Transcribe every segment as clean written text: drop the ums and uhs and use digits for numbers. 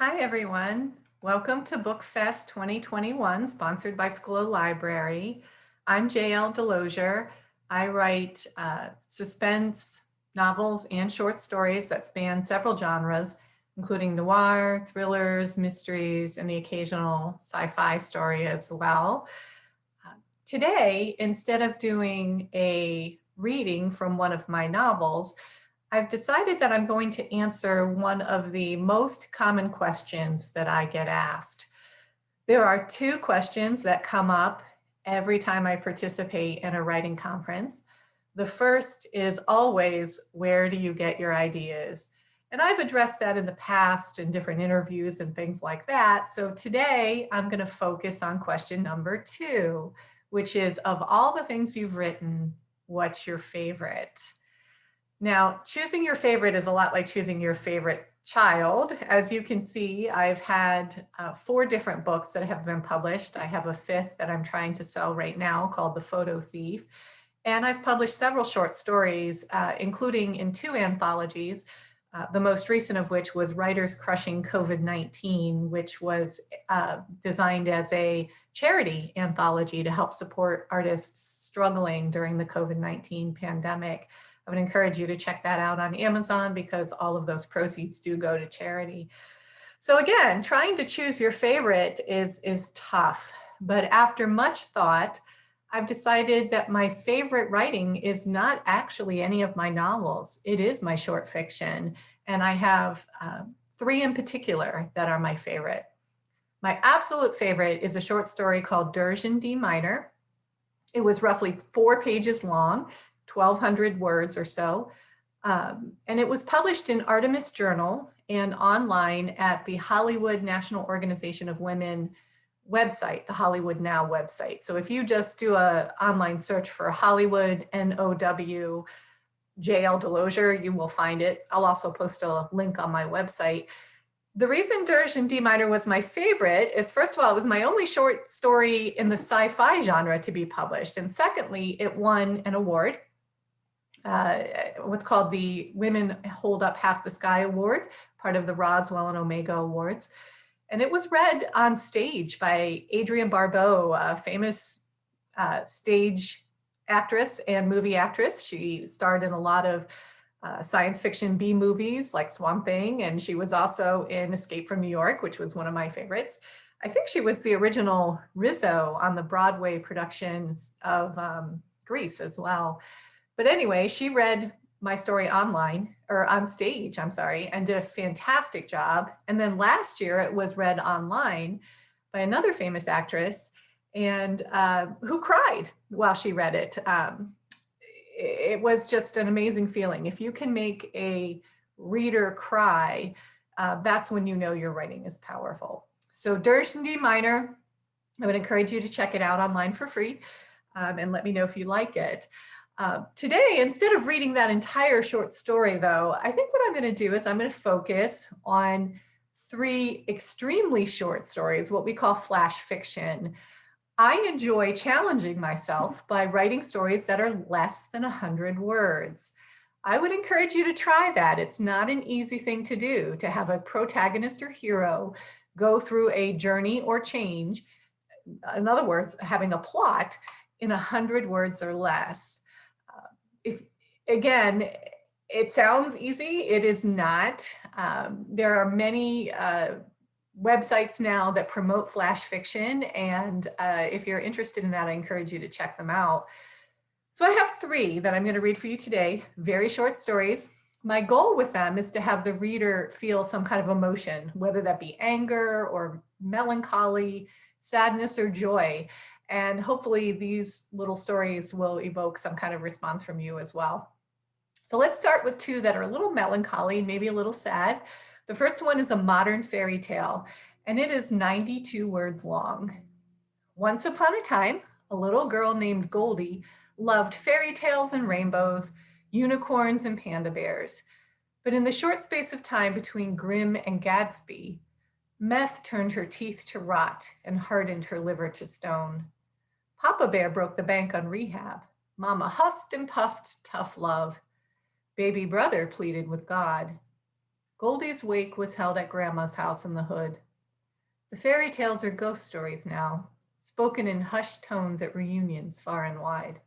Hi, everyone. Welcome to BookFest 2021, sponsored by SCLO Library. I'm Delozier. I write suspense novels and short stories that span several genres, including noir, thrillers, mysteries, and the occasional sci-fi story as well. Today, instead of doing a reading from one of my novels, I've decided that I'm going to answer one of the most common questions that I get asked. There are two questions that come up every time I participate in a writing conference. The first is always, where do you get your ideas? And I've addressed that in the past in different interviews and things like that. So today I'm going to focus on question number two, which is, of all the things you've written, what's your favorite? Now, choosing your favorite is a lot like choosing your favorite child. As you can see, I've had 4 different books that have been published. I have a 5th that I'm trying to sell right now called The Photo Thief. And I've published several short stories, including in 2 anthologies, the most recent of which was Writers Crushing COVID-19, which was designed as a charity anthology to help support artists struggling during the COVID-19 pandemic. I would encourage you to check that out on Amazon because all of those proceeds do go to charity. So again, trying to choose your favorite is tough, but after much thought, I've decided that my favorite writing is not actually any of my novels. It is my short fiction, and I have 3 in particular that are my favorite. My absolute favorite is a short story called Dirge in D minor. It was roughly 4 pages long, 1,200 words or so. And it was published in Artemis Journal and online at the Hollywood National Organization of Women website, the Hollywood Now website. So if you just do an online search for Hollywood NOW JL Delozier, you will find it. I'll also post a link on my website. The reason Dirge in D minor was my favorite is, first of all, it was my only short story in the sci-fi genre to be published. And secondly, it won an award, what's called the Women Hold Up Half the Sky Award, part of the Roswell and Omega Awards. And it was read on stage by Adrienne Barbeau, a famous stage actress and movie actress. She starred in a lot of science fiction B movies like Swamp Thing, and she was also in Escape from New York, which was one of my favorites. I think she was the original Rizzo on the Broadway productions of Grease as well. But anyway, she read my story online, or on stage, I'm sorry, and did a fantastic job. And then last year it was read online by another famous actress, and who cried while she read it. It was just an amazing feeling. If you can make a reader cry, that's when you know your writing is powerful. So Dirge in D minor, I would encourage you to check it out online for free, and let me know if you like it. Today, instead of reading that entire short story, though, I think what I'm going to do is I'm going to focus on 3 extremely short stories, what we call flash fiction. I enjoy challenging myself by writing stories that are less than 100 words. I would encourage you to try that. It's not an easy thing to do, to have a protagonist or hero go through a journey or change. In other words, having a plot in 100 words or less. If, again, it sounds easy, it is not. There are many websites now that promote flash fiction, and if you're interested in that, I encourage you to check them out. So I have 3 that I'm going to read for you today, very short stories. My goal with them is to have the reader feel some kind of emotion, whether that be anger or melancholy, sadness or joy. And hopefully these little stories will evoke some kind of response from you as well. So let's start with 2 that are a little melancholy, maybe a little sad. The first one is a modern fairy tale, and it is 92 words long. Once upon a time, a little girl named Goldie loved fairy tales and rainbows, unicorns and panda bears. But in the short space of time between Grimm and Gadsby, meth turned her teeth to rot and hardened her liver to stone. Papa Bear broke the bank on rehab. Mama huffed and puffed tough love. Baby brother pleaded with God. Goldie's wake was held at Grandma's house in the hood. The fairy tales are ghost stories now, spoken in hushed tones at reunions far and wide.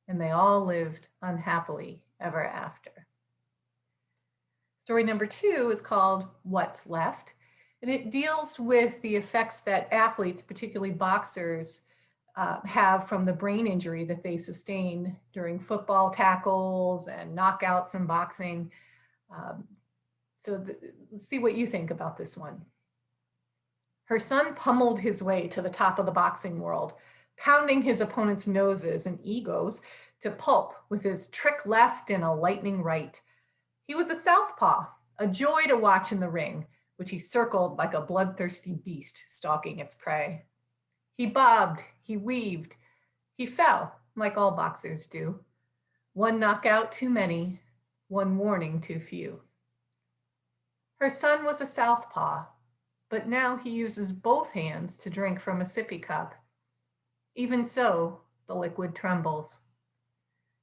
And they all lived unhappily ever after. Story number 2 is called What's Left, and it deals with the effects that athletes, particularly boxers, have from the brain injury that they sustain during football tackles and knockouts in boxing. Let's see what you think about this one. Her son pummeled his way to the top of the boxing world, pounding his opponent's noses and egos to pulp with his trick left and a lightning right. He was a southpaw, a joy to watch in the ring, which he circled like a bloodthirsty beast stalking its prey. He bobbed, he weaved, he fell, like all boxers do. One knockout too many, one warning too few. Her son was a southpaw, but now he uses both hands to drink from a sippy cup. Even so, the liquid trembles.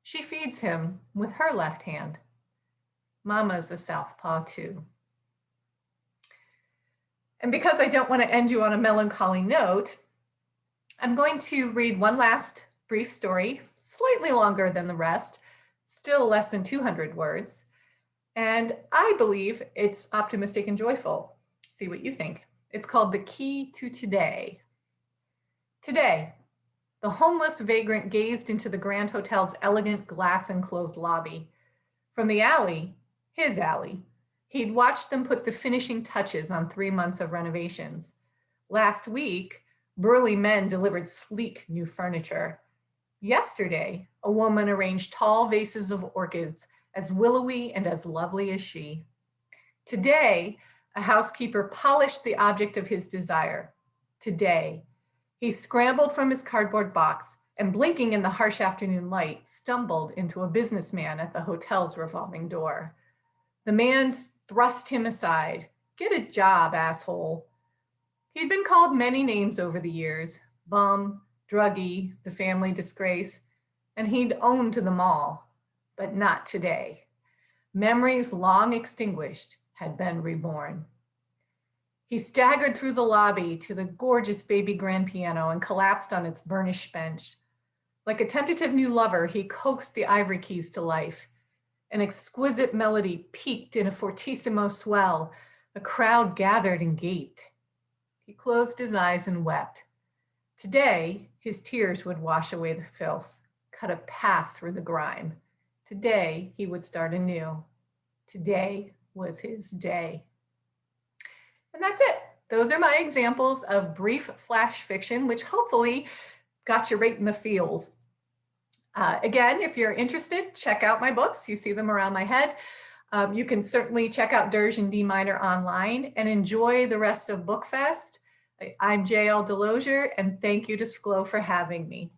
She feeds him with her left hand. Mama's a southpaw too. And because I don't want to end you on a melancholy note, I'm going to read one last brief story, slightly longer than the rest, still less than 200 words. And I believe it's optimistic and joyful. See what you think. It's called The Key to Today. Today, the homeless vagrant gazed into the Grand Hotel's elegant glass-enclosed lobby. From the alley, his alley, he'd watched them put the finishing touches on 3 months of renovations. Last week, burly men delivered sleek new furniture. Yesterday, a woman arranged tall vases of orchids, as willowy and as lovely as she. Today, a housekeeper polished the object of his desire. Today, he scrambled from his cardboard box and, blinking in the harsh afternoon light, stumbled into a businessman at the hotel's revolving door. The man thrust him aside. "Get a job, asshole." He'd been called many names over the years: bum, druggie, the family disgrace, and he'd owned them all, but not today. Memories long extinguished had been reborn. He staggered through the lobby to the gorgeous baby grand piano and collapsed on its burnished bench. Like a tentative new lover, he coaxed the ivory keys to life. An exquisite melody peaked in a fortissimo swell. A crowd gathered and gaped. He closed his eyes and wept. Today, his tears would wash away the filth, cut a path through the grime. Today, he would start anew. Today was his day. And that's it. Those are my examples of brief flash fiction, which hopefully got you right in the feels. Again, if you're interested, check out my books. You see them around my head. You can certainly check out Dirge in D minor online and enjoy the rest of BookFest. I'm JL Delozier, and thank you to SCLO for having me.